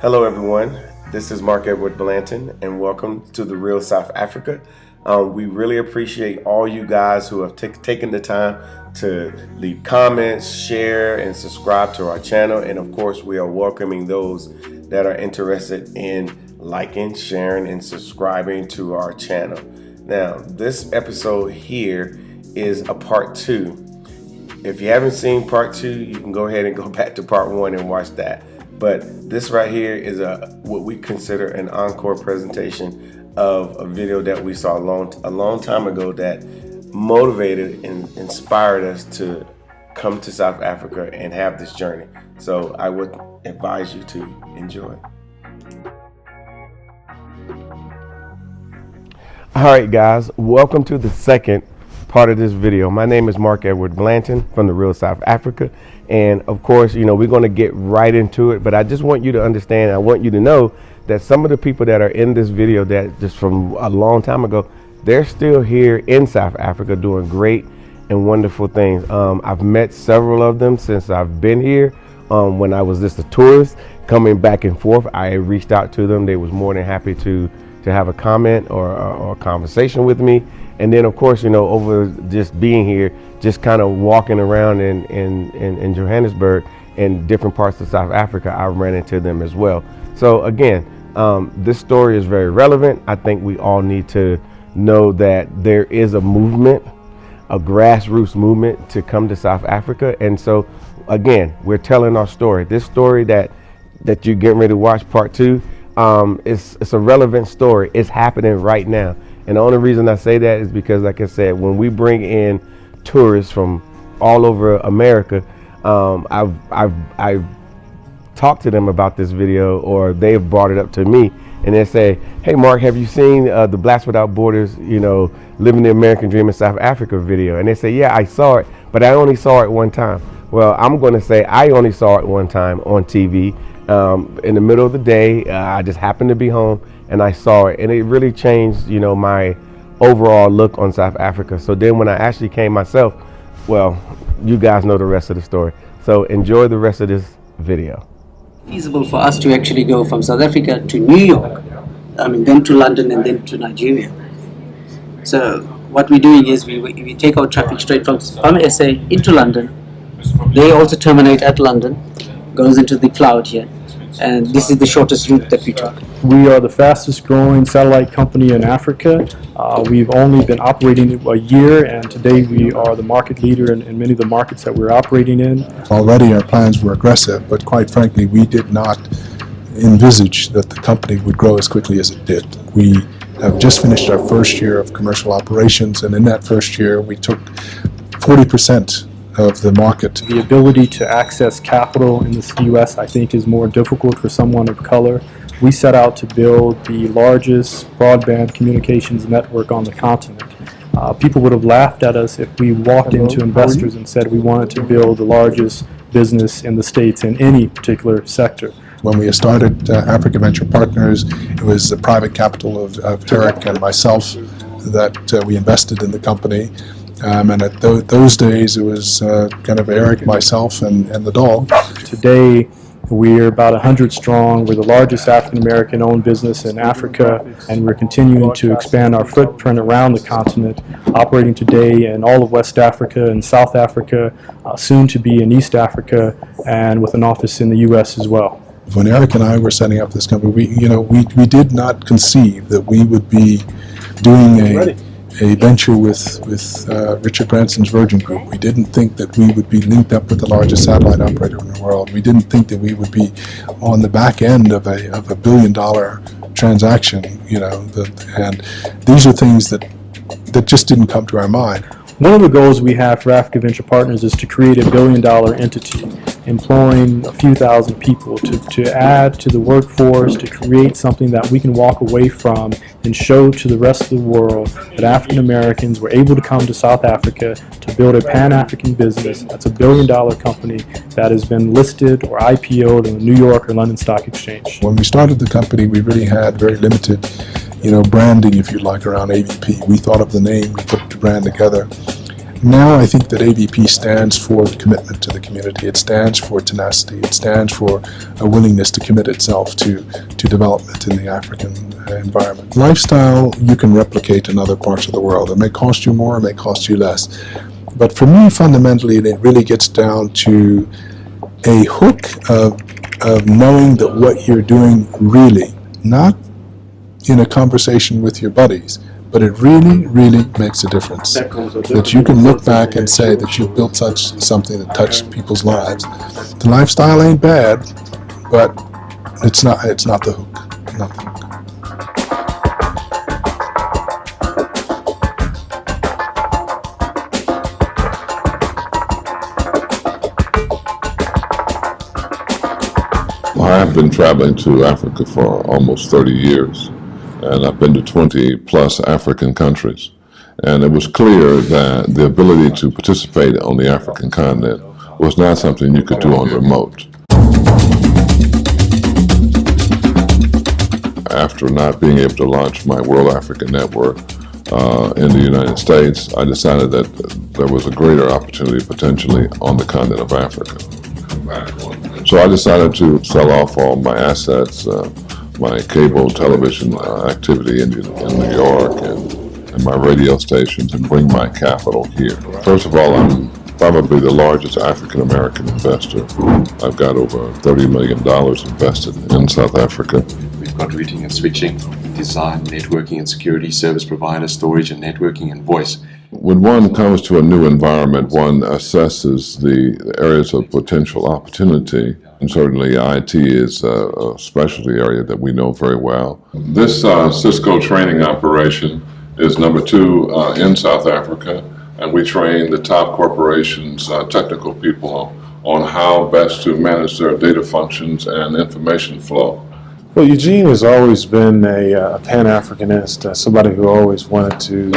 Hello everyone, this is Mark Edward Blanton and welcome to The Real South Africa. We really appreciate all you guys who have taken the time to leave comments, share, and subscribe to our channel. And of course, we are welcoming those that are interested in liking, sharing, and subscribing to our channel. Now, this episode here is a part 2. If you haven't seen part 2, you can go ahead and go back to part 1 and watch that. But this right here is what we consider an encore presentation of a video that we saw a long time ago that motivated and inspired us to come to South Africa and have this journey. So I would advise you to enjoy. All right, guys, welcome to the second part of this video. My name is Mark Edward Blanton from The Real South Africa. And of course, we're going to get right into it, but I just want you to understand, I want you to know that some of the people that are in this video that just from a long time ago, they're still here in South Africa doing great and wonderful things. I've met several of them since I've been here. When I was just a tourist coming back and forth, I reached out to them. They was more than happy to have a comment or a conversation with me. And then, of course, over just being here, just kind of walking around in Johannesburg and different parts of South Africa, I ran into them as well. So again, this story is very relevant. I think we all need to know that there is a movement, a grassroots movement to come to South Africa. And so again, we're telling our story. This story that you're getting ready to watch, part 2, it's a relevant story. It's happening right now. And the only reason I say that is because, like I said, when we bring in tourists from all over America, I've talked to them about this video, or they've brought it up to me, and they say, "Hey, Mark, have you seen the Blacks Without Borders, Living the American Dream in South Africa video?" And they say, "Yeah, I saw it, but I only saw it one time." Well, I'm going to say I only saw it one time on TV. In the middle of the day, I just happened to be home and I saw it, and it really changed, my overall look on South Africa. So then when I actually came myself, well, you guys know the rest of the story. So enjoy the rest of this video. Feasible for us to actually go from South Africa to New York, then to London and then to Nigeria. So what we're doing is we take our traffic straight from SA into London. They also terminate at London, goes into the cloud here. And this is the shortest route that we took. We are the fastest growing satellite company in Africa. We've only been operating a year, and today we are the market leader in many of the markets that we're operating in. Already our plans were aggressive, but quite frankly, we did not envisage that the company would grow as quickly as it did. We have just finished our first year of commercial operations, and in that first year we took 40% of the market. The ability to access capital in the U.S. I think is more difficult for someone of color. We set out to build the largest broadband communications network on the continent. People would have laughed at us if we walked into investors and said we wanted to build the largest business in the States in any particular sector. When we started Africa Venture Partners, it was the private capital of Eric and myself that we invested in the company. And at those days, it was kind of Eric, myself, and the dog. Today, we're about 100 strong. We're the largest African-American owned business in Africa, and we're continuing to expand our footprint around the continent, operating today in all of West Africa and South Africa, soon to be in East Africa, and with an office in the U.S. as well. When Eric and I were setting up this company, we did not conceive that we would be doing a venture with Richard Branson's Virgin Group. We didn't think that we would be linked up with the largest satellite operator in the world. We didn't think that we would be on the back end of a $1 billion transaction, and these are things that just didn't come to our mind. One of the goals we have for Africa Venture Partners is to create a $1 billion entity, employing a few thousand people to add to the workforce, to create something that we can walk away from and show to the rest of the world that African Americans were able to come to South Africa to build a Pan-African business that's a $1 billion company that has been listed or IPO'd in the New York or London Stock Exchange. When we started the company, we really had very limited branding, if you like, around AVP. We thought of the name, we put the brand together, Now I think that AVP stands for commitment to the community. It stands for tenacity. It stands for a willingness to commit itself to development in the African environment. Lifestyle you can replicate in other parts of the world. It may cost you more, it may cost you less. But for me, fundamentally, it really gets down to a hook of knowing that what you're doing really, not in a conversation with your buddies, but it really, really makes a difference. That you can look back and say that you've built something that touched people's lives. The lifestyle ain't bad, but it's not the hook. Not the hook. I've been traveling to Africa for almost 30 years, and I've been to 20 plus African countries. And it was clear that the ability to participate on the African continent was not something you could do on remote. After not being able to launch my World Africa Network in the United States, I decided that there was a greater opportunity potentially on the continent of Africa. So I decided to sell off all my assets, my cable television activity in New York and my radio stations, and bring my capital here. First of all, I'm probably the largest African American investor. I've got over $30 million invested in South Africa. We've got routing and switching, design, networking and security, service provider, storage and networking, and voice. When one comes to a new environment, one assesses the areas of potential opportunity, and certainly IT is a specialty area that we know very well. This Cisco training operation is number 2 in South Africa, and we train the top corporations, technical people, on how best to manage their data functions and information flow. Well, Eugene has always been a Pan-Africanist, somebody who always wanted to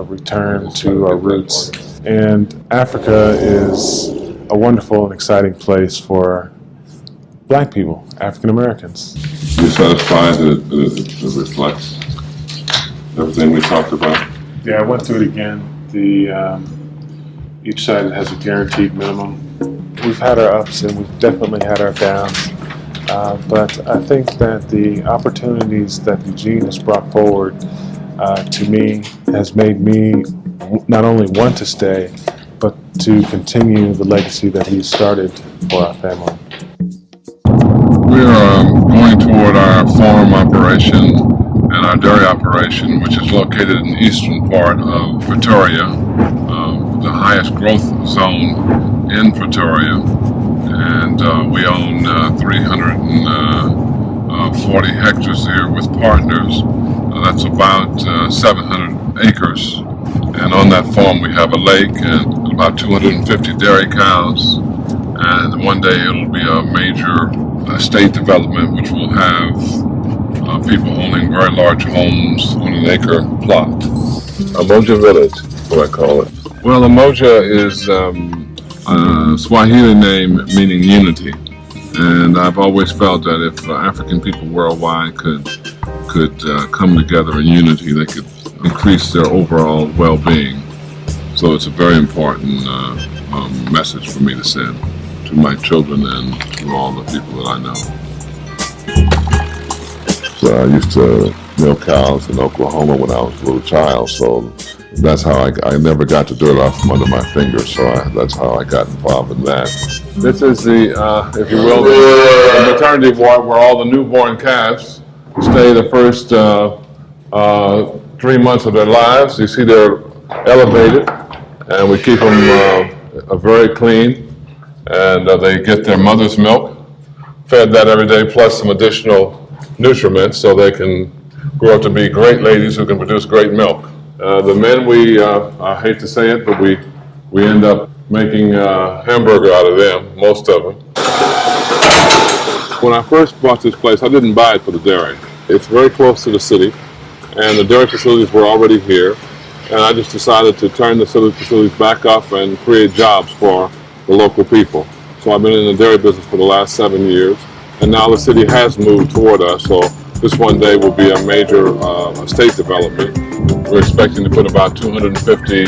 return to our roots. And Africa is a wonderful and exciting place for Black people, African Americans. You satisfied that it reflects everything we talked about? Yeah, I went through it again. Each side has a guaranteed minimum. We've had our ups and we've definitely had our downs. But I think that the opportunities that Eugene has brought forward to me has made me not only want to stay, but to continue the legacy that he started for our family. We're going toward our farm operation and our dairy operation, which is located in the eastern part of Pretoria, the highest growth zone in Pretoria. And we own 340 hectares here with partners. That's about 700 acres. And on that farm we have a lake and about 250 dairy cows. And one day it'll be a major estate development which will have people owning very large homes on an acre plot. Umoja Village, what I call it. Well, Umoja is a Swahili name meaning unity, and I've always felt that if African people worldwide could come together in unity, they could increase their overall well-being. So it's a very important message for me to send to my children and to all the people that I know. So I used to milk cows in Oklahoma when I was a little child, so that's how I never got the dirt off from under my fingers, so that's how I got involved in that. This is the, if you will, the maternity ward where all the newborn calves stay the first 3 months of their lives. You see they're elevated, and we keep them very clean, and they get their mother's milk, fed that every day, plus some additional nutriments so they can grow up to be great ladies who can produce great milk. The men, I hate to say it, but we end up making hamburger out of them, most of them. When I first bought this place, I didn't buy it for the dairy. It's very close to the city, and the dairy facilities were already here, and I just decided to turn the facilities back up and create jobs for the local people. So I've been in the dairy business for the last 7 years, and now the city has moved toward us, so This one day will be a major estate development. We're expecting to put about 250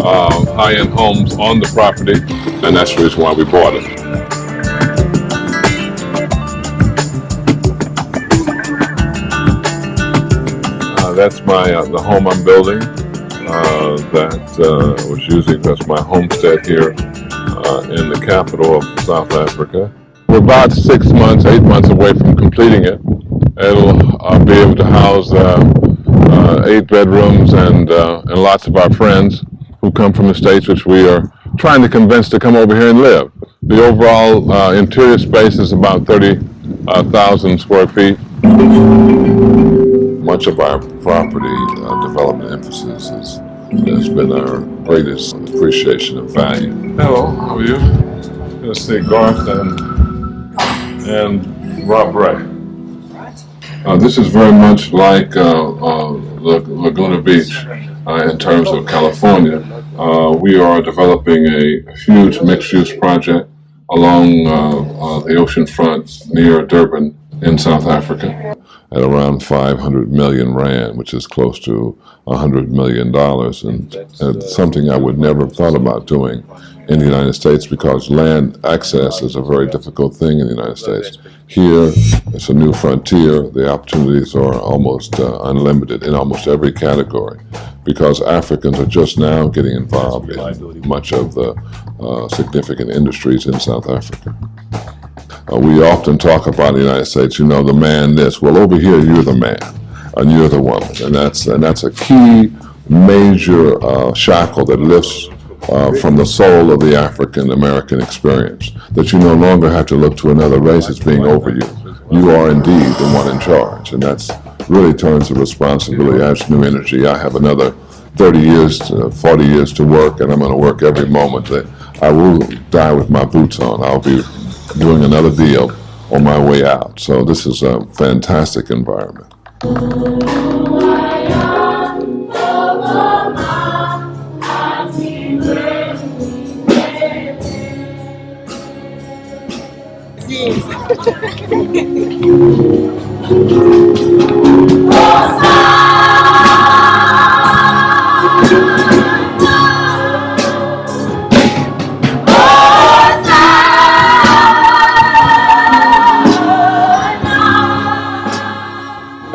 high-end homes on the property, and that's the reason why we bought it. That's the home I'm building. That was using, that's my homestead here in the capital of South Africa. We're about 6 months, 8 months away from completing it. It'll be able to house 8 bedrooms and lots of our friends who come from the States, which we are trying to convince to come over here and live. The overall interior space is about 30,000 square feet. Much of our property development emphasis has been our greatest appreciation of value. Hello, how are you? Let's see, Garth and Rob Bray. This is very much like Laguna Beach in terms of California. We are developing a huge mixed-use project along the ocean front near Durban in South Africa at around 500 million rand, which is close to $100 million, and something I would never have thought about doing in the United States because land access is a very difficult thing in the United States. Here, it's a new frontier. The opportunities are almost unlimited in almost every category because Africans are just now getting involved in much of the significant industries in South Africa. We often talk about the United States, you know, the man this. Well, over here, you're the man, and you're the woman, and that's a key major shackle that lifts from the soul of the African American experience. That you no longer have to look to another race as being over you. You are indeed the one in charge, and that's really turns the responsibility, adds new energy. I have another 30 years, 40 years to work, and I'm going to work every moment. That I will die with my boots on. I'll be doing another deal on my way out. So this is a fantastic environment.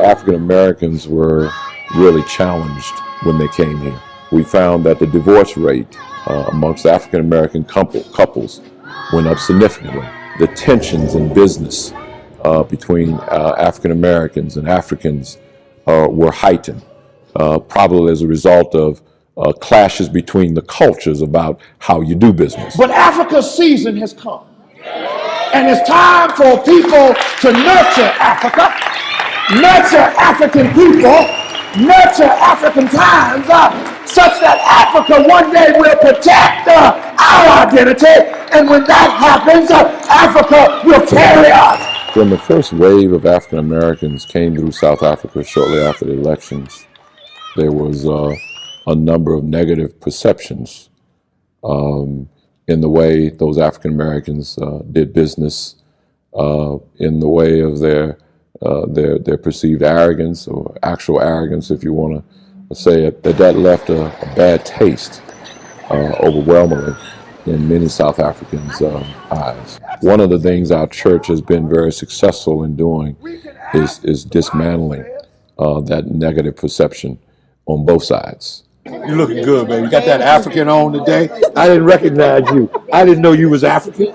African Americans were really challenged when they came here. We found that the divorce rate amongst African American couples went up significantly. The tensions in business between African Americans and Africans were heightened, probably as a result of clashes between the cultures about how you do business. But Africa's season has come. And it's time for people to nurture Africa, nurture African people, nurture African times, such that Africa one day will protect our identity. And when that happens, Africa will carry us. When the first wave of African Americans came through South Africa shortly after the elections, there was a number of negative perceptions in the way those African Americans did business, in the way of their perceived arrogance or actual arrogance, if you want to say it, that left a bad taste overwhelmingly in many South Africans' eyes. One of the things our church has been very successful in doing is dismantling that negative perception on both sides. You looking good, baby. You got that African on today. I didn't recognize you. I didn't know you was African.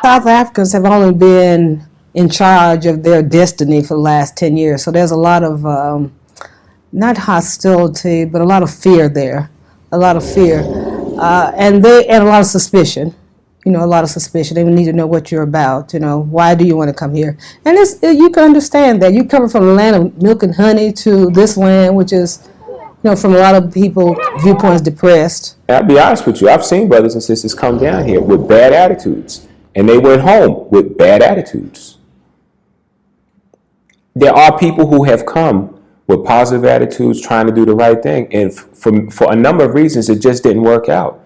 South Africans have only been in charge of their destiny for the last 10 years. So there's a lot of, not hostility, but a lot of fear there. A lot of fear. And a lot of suspicion. You know, a lot of suspicion. They need to know what you're about. You know, why do you want to come here? And you can understand that. You come from the land of milk and honey to this land, which is, you know, from a lot of people, viewpoints depressed. I'll be honest with you, I've seen brothers and sisters come down here with bad attitudes, and they went home with bad attitudes. There are people who have come with positive attitudes, trying to do the right thing, and for a number of reasons, it just didn't work out.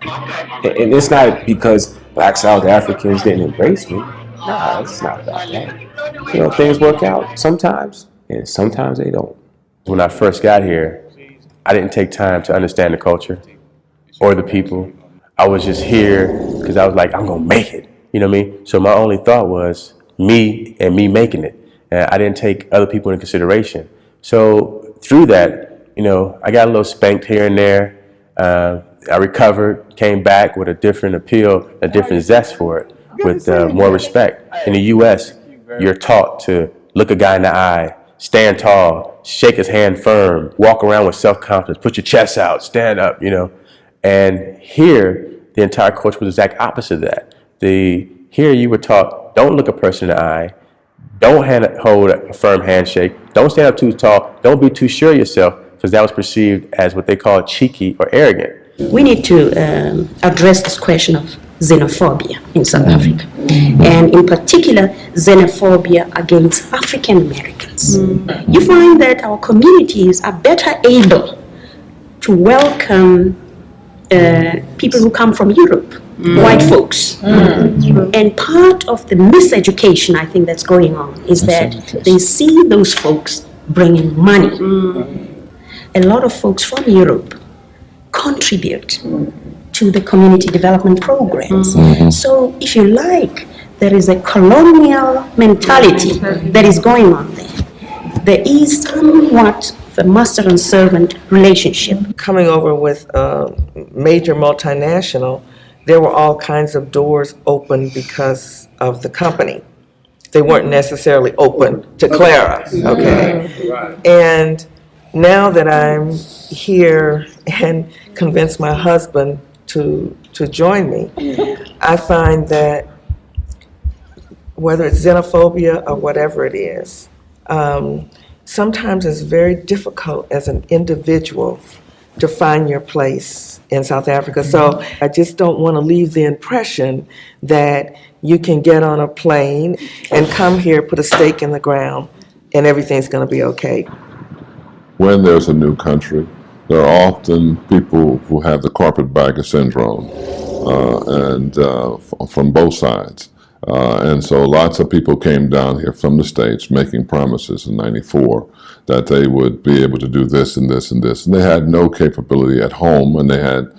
And it's not because Black South Africans didn't embrace me. Nah, it's not about that. You know, things work out sometimes, and sometimes they don't. When I first got here, I didn't take time to understand the culture or the people. I was just here because I was like, I'm gonna make it. You know what I mean? So my only thought was me and me making it. And I didn't take other people into consideration. So through that, you know, I got a little spanked here and there. I recovered, came back with a different appeal, a different zest for it, with more respect. In the U.S., you're taught to look a guy in the eye, stand tall, shake his hand firm, walk around with self-confidence, put your chest out, stand up, you know. And here, the entire culture was the exact opposite of that. Here you were taught, don't look a person in the eye, don't hold a firm handshake, don't stand up too tall, don't be too sure of yourself, because that was perceived as what they call cheeky or arrogant. We need to address this question of xenophobia in South Africa, and in particular, xenophobia against African Americans. You find that our communities are better able to welcome people who come from Europe, white folks. And part of the miseducation, I think, that's going on is that they see those folks bringing money. A lot of folks from Europe contribute to the community development programs. So if you like, there is a colonial mentality that is going on there. There is somewhat of a master and servant relationship. Coming over with a major multinational, there were all kinds of doors open because of the company. They weren't necessarily open to Clara, okay? And now that I'm here and convince my husband to join me, I find that whether it's xenophobia or whatever it is, sometimes it's very difficult as an individual to find your place in South Africa. So I just don't want to leave the impression that you can get on a plane and come here, put a stake in the ground, and everything's going to be okay. When there's a new country, there are often people who have the carpetbagger syndrome, from both sides. And so lots of people came down here from the States making promises in '94 that they would be able to do this and this and this. And they had no capability at home, and they had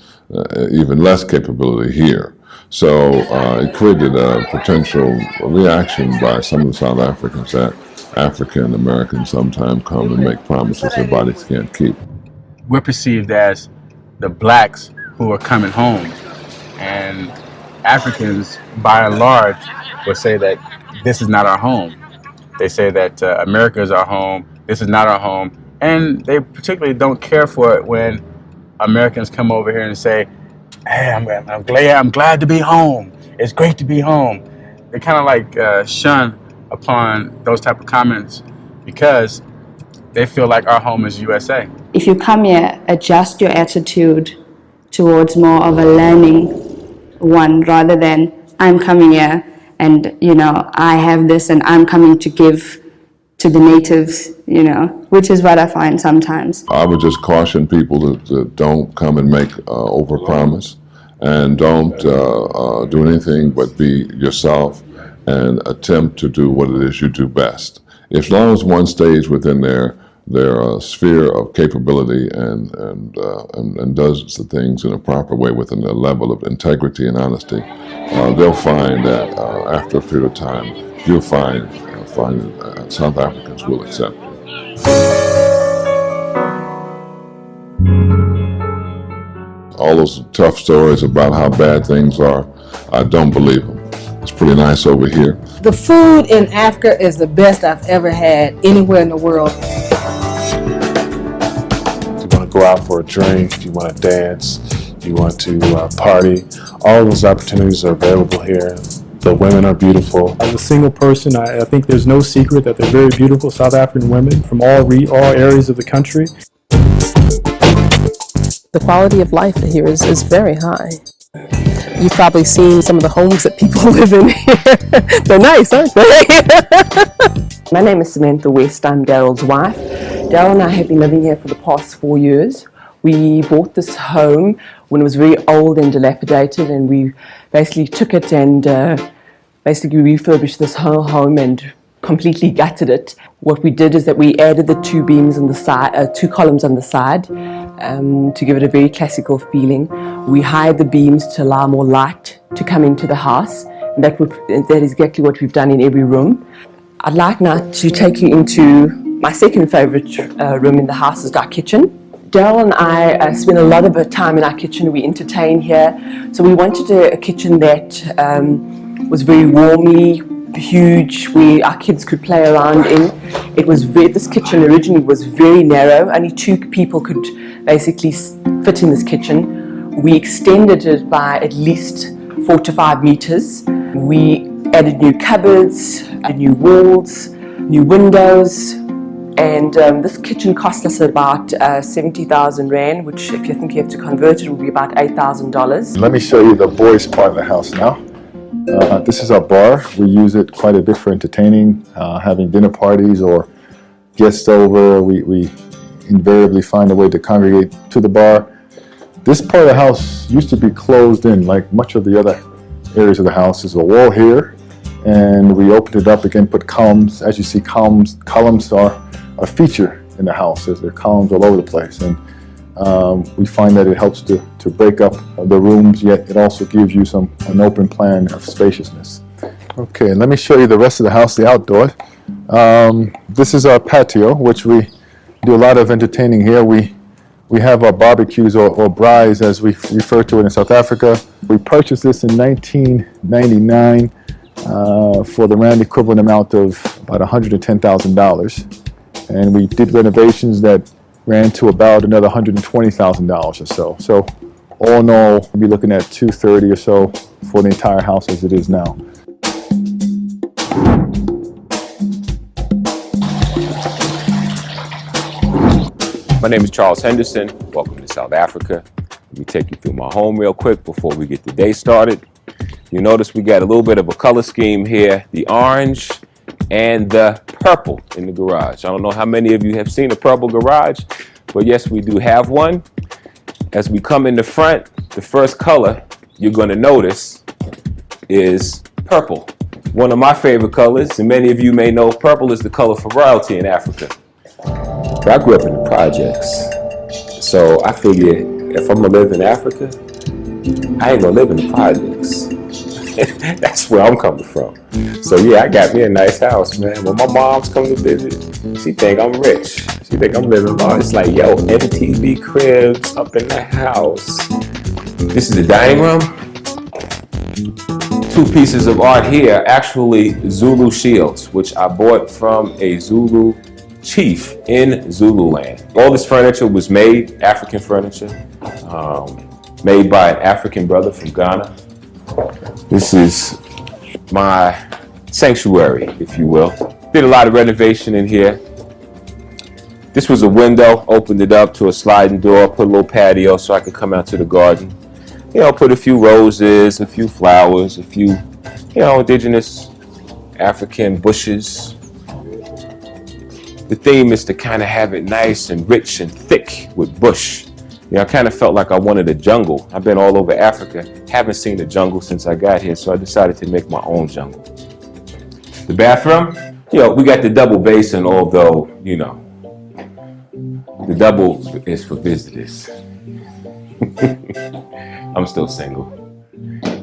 even less capability here. So it created a potential reaction by some of the South Africans that African Americans sometimes come and make promises their bodies can't keep. We're perceived as the blacks who are coming home, and Africans, by and large, will say that this is not our home. They say that America is our home, this is not our home, and they particularly don't care for it when Americans come over here and say, hey, I'm glad to be home, it's great to be home. They kind of like shun upon those type of comments because they feel like our home is USA. If you come here, adjust your attitude towards more of a learning one rather than I'm coming here and, you know, I have this and I'm coming to give to the natives, you know, which is what I find sometimes. I would just caution people to don't come and make overpromise, and don't do anything but be yourself and attempt to do what it is you do best. As long as one stays within their sphere of capability and does the things in a proper way within a level of integrity and honesty, they'll find that after a period of time, you'll find South Africans will accept you. All those tough stories about how bad things are, I don't believe them. It's pretty nice over here. The food in Africa is the best I've ever had anywhere in the world. You want to go out for a drink, you want to dance, you want to party, all those opportunities are available here. The women are beautiful. As a single person, I think there's no secret that they're very beautiful South African women from all areas of the country. The quality of life here is very high. You've probably seen some of the homes that people live in here. They're nice, aren't they? My name is Samantha West. I'm Daryl's wife. Daryl and I have been living here for the past 4 years. We bought this home when it was very old and dilapidated, and we basically took it and basically refurbished this whole home and completely gutted it. What we did is that we added the 2 beams on the side, 2 columns on the side, to give it a very classical feeling. We hired the beams to allow more light to come into the house, and that is exactly what we've done in every room. I'd like now to take you into my second favorite room in the house, is our kitchen. Daryl and I spend a lot of our time in our kitchen. We entertain here, so we wanted a kitchen that was very warmly, huge, where our kids could play around in. This kitchen originally was very narrow. Only 2 people could basically fit in this kitchen. We extended it by at least 4 to 5 meters. We added new cupboards, new walls, new windows, and this kitchen cost us about 70,000 Rand, which if you think you have to convert it, would be about $8,000. Let me show you the boys' part of the house now. This is our bar. We use it quite a bit for entertaining, having dinner parties or guests over. We invariably find a way to congregate to the bar. This part of the house used to be closed in, like much of the other areas of the house. There's a wall here, and we opened it up again, put columns. As you see, columns are a feature in the house. There are columns all over the place, and we find that it helps to break up the rooms, yet it also gives you an open plan of spaciousness. Okay, let me show you the rest of the house, the outdoors. This is our patio, which we do a lot of entertaining here. We have our barbecues, or braais as we refer to it in South Africa. We purchased this in 1999 for the Rand equivalent amount of about $110,000. And we did renovations that ran to about another $120,000 or so. So all in all, we'll be looking at $230,000 or so for the entire house as it is now. My name is Charles Henderson. Welcome to South Africa. Let me take you through my home real quick before we get the day started. You notice we got a little bit of a color scheme here, the orange and the purple in the garage. I don't know how many of you have seen a purple garage, but yes, we do have one. As we come in the front, the first color you're going to notice is purple. One of my favorite colors, and many of you may know purple is the color for royalty in Africa. I grew up in the projects, so I figure if I'm gonna live in Africa, I ain't gonna live in the projects. That's where I'm coming from. So yeah, I got me a nice house, man. When my mom's coming to visit, she think I'm rich. She think I'm living large. It's like, yo, MTV cribs up in the house. This is the dining room. 2 pieces of art here, actually Zulu shields, which I bought from a Zulu chief in Zululand. All this furniture was made, African furniture, made by an African brother from Ghana. This is my sanctuary, if you will. Did a lot of renovation in here. This was a window, opened it up to a sliding door, put a little patio so I could come out to the garden. You know, put a few roses, a few flowers, a few, indigenous African bushes. The theme is to kind of have it nice and rich and thick with bush. I kind of felt like I wanted a jungle. I've been all over Africa, haven't seen a jungle since I got here, so I decided to make my own jungle. The bathroom, we got the double basin, although, the double is for visitors. I'm still single.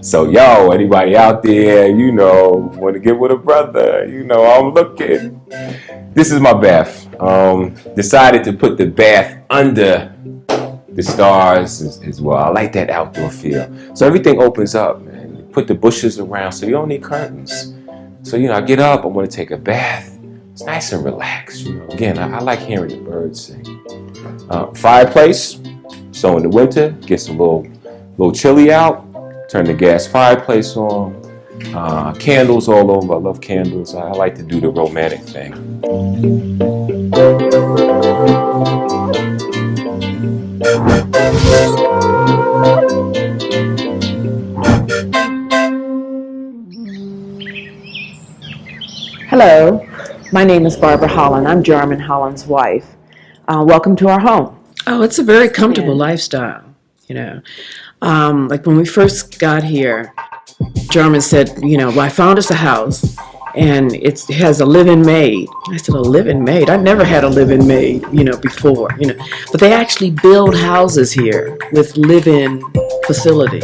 So anybody out there, want to get with a brother, I'm looking. This is my bath. Decided to put the bath under the stars as well. I like that outdoor feel. So everything opens up, man. You put the bushes around so you don't need curtains. So, I get up, I want to take a bath. It's nice and relaxed, Again, I like hearing the birds sing. Fireplace. So in the winter, gets a little chilly out. Turn the gas fireplace on. Candles all over. I love candles. I like to do the romantic thing. Hello, my name is Barbara Holland. I'm Jarman Holland's wife. Welcome to our home. Oh, it's a very comfortable lifestyle, Like when we first got here, German said, well, I found us a house and it has a live-in maid. I said, a live-in maid? I never had a live-in maid, before, But they actually build houses here with live-in facilities.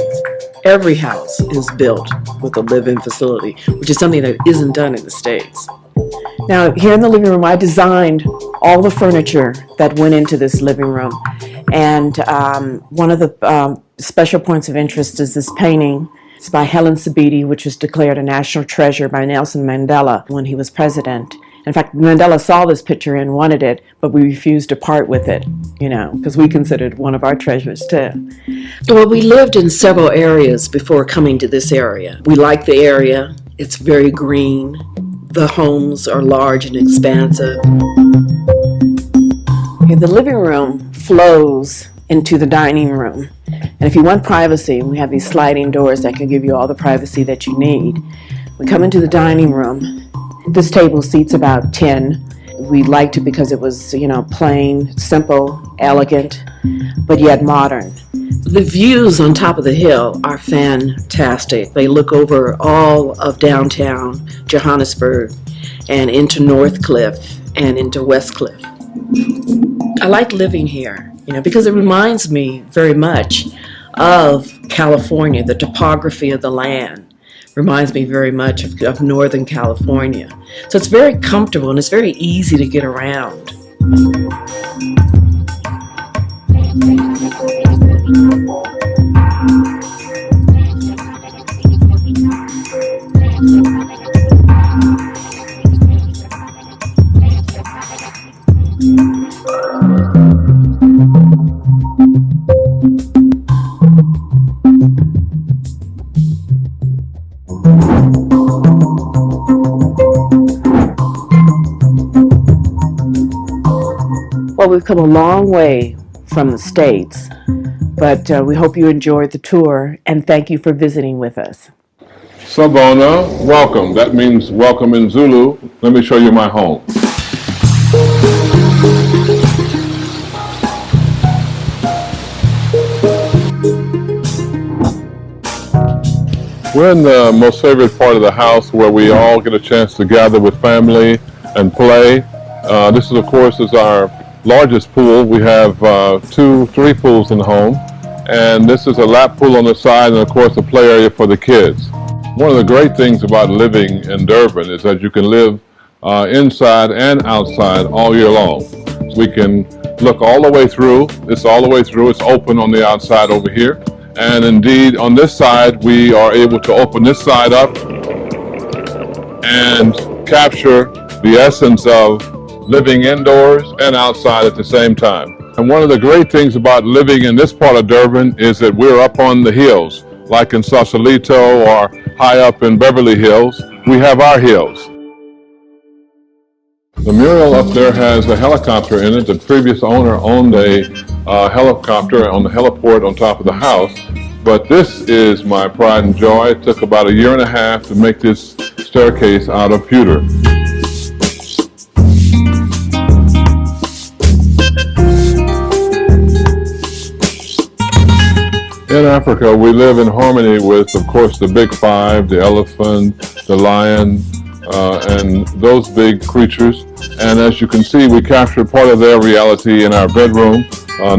Every house is built with a live-in facility, which is something that isn't done in the States. Now, here in the living room, I designed all the furniture that went into this living room. And one of the special points of interest is this painting. It's by Helen Sabiti, which was declared a national treasure by Nelson Mandela when he was president. In fact, Mandela saw this picture and wanted it, but we refused to part with it, because we considered it one of our treasures too. Well, we lived in several areas before coming to this area. We like the area. It's very green. The homes are large and expansive. The living room flows into the dining room. And if you want privacy, we have these sliding doors that can give you all the privacy that you need. We come into the dining room. This table seats about 10. We liked it because it was, plain, simple, elegant, but yet modern. The views on top of the hill are fantastic. They look over all of downtown Johannesburg and into North Cliff and into West Cliff. I like living here, because it reminds me very much of California. The topography of the land reminds me very much of Northern California. So it's very comfortable and it's very easy to get around. Well, we've come a long way from the States, but we hope you enjoyed the tour, and thank you for visiting with us. Sabona, welcome. That means welcome in Zulu. Let me show you my home. We're in the most favorite part of the house where we all get a chance to gather with family and play. This is, of course, is our largest pool. We have 3 pools in the home. And this is a lap pool on the side and, of course, a play area for the kids. One of the great things about living in Durban is that you can live inside and outside all year long. We can look all the way through. It's all the way through. It's open on the outside over here. And indeed, on this side, we are able to open this side up and capture the essence of living indoors and outside at the same time. And one of the great things about living in this part of Durban is that we're up on the hills, like in Sausalito or high up in Beverly Hills. We have our hills. The mural up there has a helicopter in it. The previous owner owned a helicopter on the heliport on top of the house. But this is my pride and joy. It took about 1.5 years to make this staircase out of pewter. In Africa, we live in harmony with, of course, the big 5, the elephant, the lion, and those big creatures. And as you can see, we captured part of their reality in our bedroom,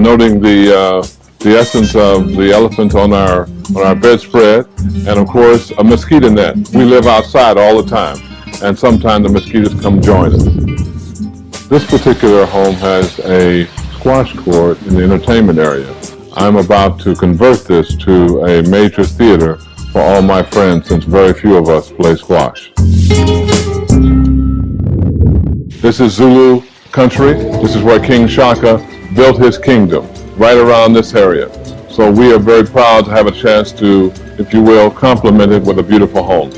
noting the essence of the elephant on our bedspread, and of course, a mosquito net. We live outside all the time, and sometimes the mosquitoes come join us. This particular home has a squash court in the entertainment area. I'm about to convert this to a major theater for all my friends, since very few of us play squash. This is Zulu country. This is where King Shaka built his kingdom, right around this area. So we are very proud to have a chance to, if you will, complement it with a beautiful home.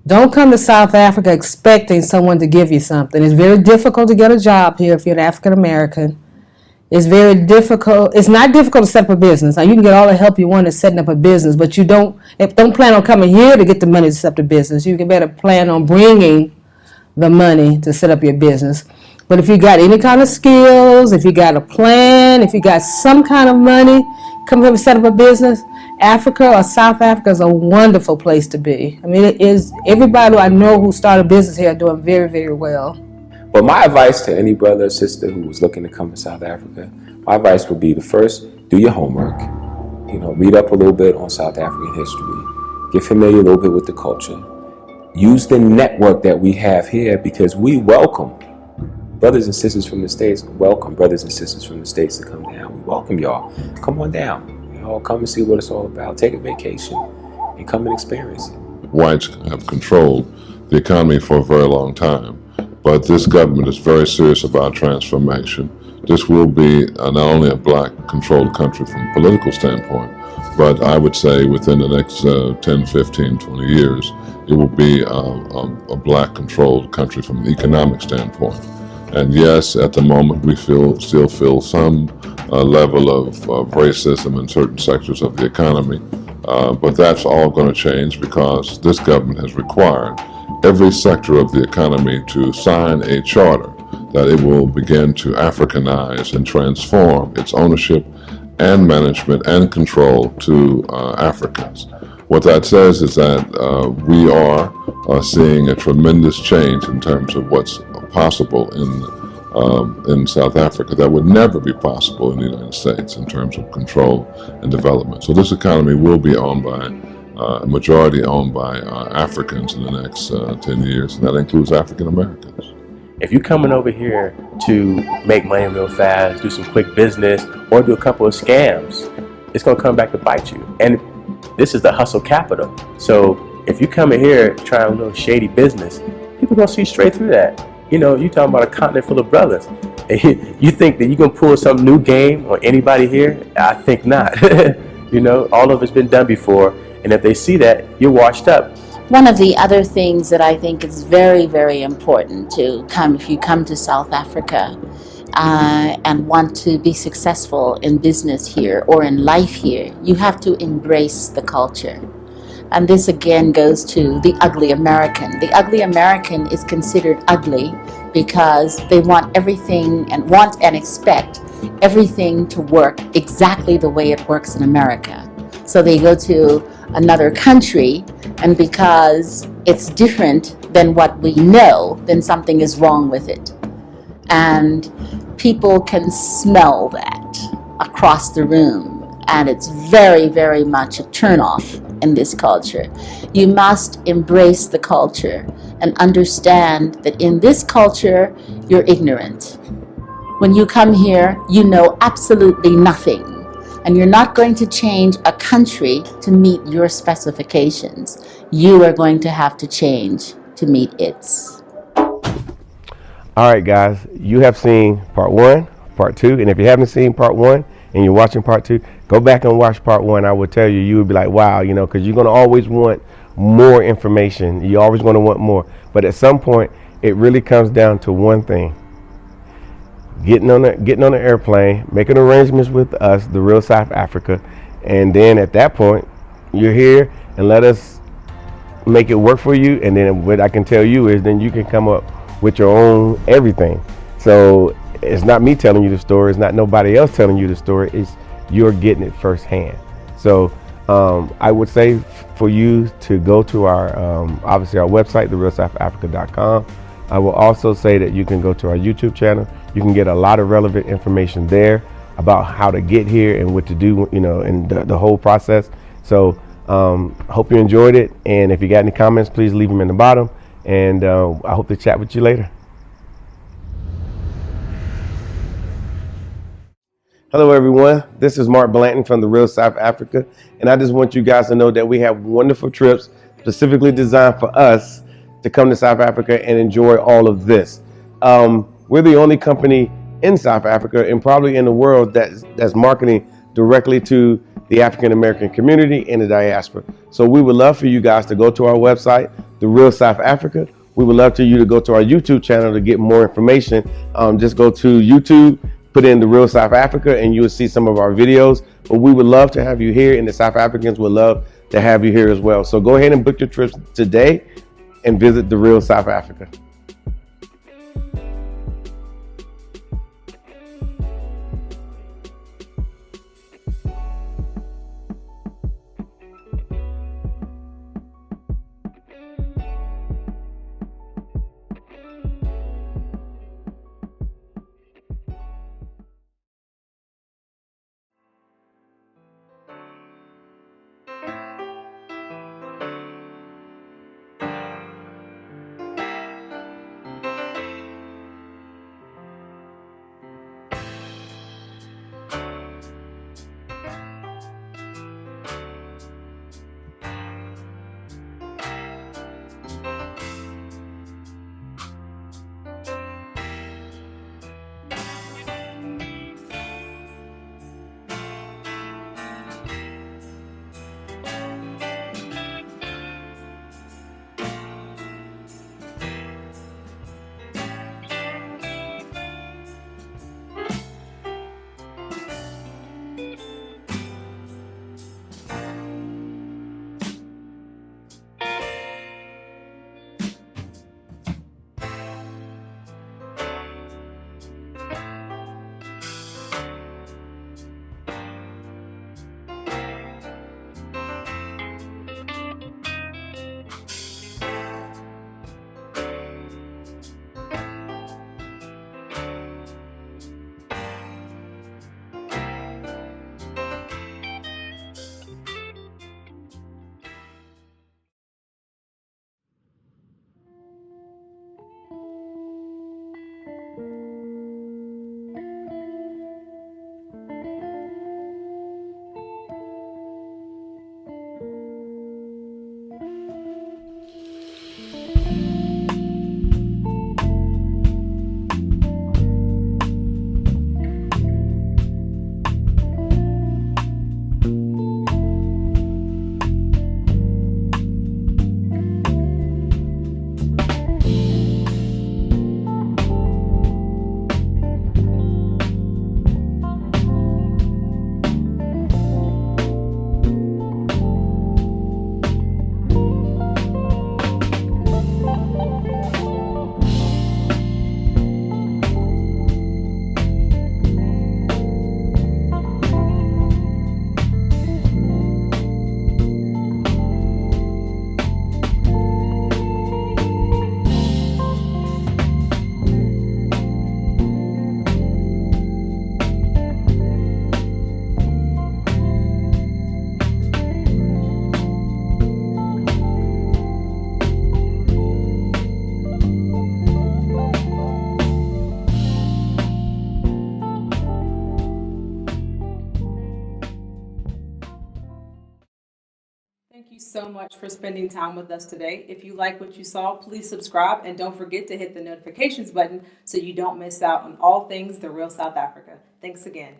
Don't come to South Africa expecting someone to give you something. It's very difficult to get a job here if you're an African American. It's very difficult. It's not difficult to set up a business. Now you can get all the help you want in setting up a business, but don't plan on coming here to get the money to set up the business. You can better plan on bringing the money to set up your business. But if you got any kind of skills, if you got a plan, if you got some kind of money, come here and set up a business. Africa or South Africa is a wonderful place to be. I mean, it is. Everybody I know who started a business here are doing very, very well. But my advice to any brother or sister who was looking to come to South Africa, my advice would be to first do your homework. Read up a little bit on South African history. Get familiar a little bit with the culture. Use the network that we have here, because we welcome brothers and sisters from the States. Welcome brothers and sisters from the States to come down. We welcome y'all. Come on down. Come and see what it's all about. Take a vacation and come and experience it. Whites have controlled the economy for a very long time, but this government is very serious about transformation. This will be not only a black-controlled country from a political standpoint, but I would say within the next 10, 15, 20 years, it will be a black-controlled country from an economic standpoint. And yes, at the moment, we still feel some level of racism in certain sectors of the economy, but that's all going to change, because this government has required every sector of the economy to sign a charter that it will begin to Africanize and transform its ownership and management and control to Africans. What that says is that we are seeing a tremendous change in terms of what's possible in South Africa that would never be possible in the United States in terms of control and development. So this economy will be owned by, a majority owned by Africans in the next 10 years, and that includes African Americans. If you're coming over here to make money real fast, do some quick business, or do a couple of scams, it's going to come back to bite you. And this is the hustle capital. So if you come in here trying a little shady business, people going to see straight through that. You're talking about a continent full of brothers. You think that you're going to pull some new game on anybody here? I think not. All of it's been done before. And if they see that, you're washed up. One of the other things that I think is very, very important to come, if you come to South Africa and want to be successful in business here or in life here, you have to embrace the culture. And this again goes to the ugly American. The ugly American is considered ugly because they want everything and want and expect everything to work exactly the way it works in America. So they go to another country, and because it's different than what we know, then something is wrong with it. And people can smell that across the room, and it's very, very much a turnoff in this culture. You must embrace the culture and understand that in this culture, you're ignorant. When you come here, you know absolutely nothing. And you're not going to change a country to meet your specifications. You are going to have to change to meet its. All right, guys, you have seen part 1, part 2, and if you haven't seen part 1 and you're watching part 2, go back and watch part 1. I would tell you, you would be like, wow, because you're going to always want more information. You're always going to want more. But at some point, it really comes down to one thing. Getting on the airplane, making arrangements with us, the real South Africa, and then at that point, you're here, and let us make it work for you. And then what I can tell you is, then you can come up with your own everything. So it's not me telling you the story. It's not nobody else telling you the story. It's you're getting it firsthand. So I would say for you to go to our obviously our website, therealsouthafrica.com. I will also say that you can go to our YouTube channel. You can get a lot of relevant information there about how to get here and what to do, and the whole process. So hope you enjoyed it. And if you got any comments, please leave them in the bottom. And I hope to chat with you later. Hello, everyone. This is Mark Blanton from The Real South Africa. And I just want you guys to know that we have wonderful trips specifically designed for us to come to South Africa and enjoy all of this. We're the only company in South Africa and probably in the world that's marketing directly to the African American community and the diaspora. So we would love for you guys to go to our website, The Real South Africa. We would love for you to go to our YouTube channel to get more information. Just go to YouTube, put in the Real South Africa and you will see some of our videos. But we would love to have you here, and the South Africans would love to have you here as well. So go ahead and book your trips today and visit the Real South Africa. Thank you so much for spending time with us today. If you like what you saw, please subscribe and don't forget to hit the notifications button so you don't miss out on all things The Real South Africa. Thanks again.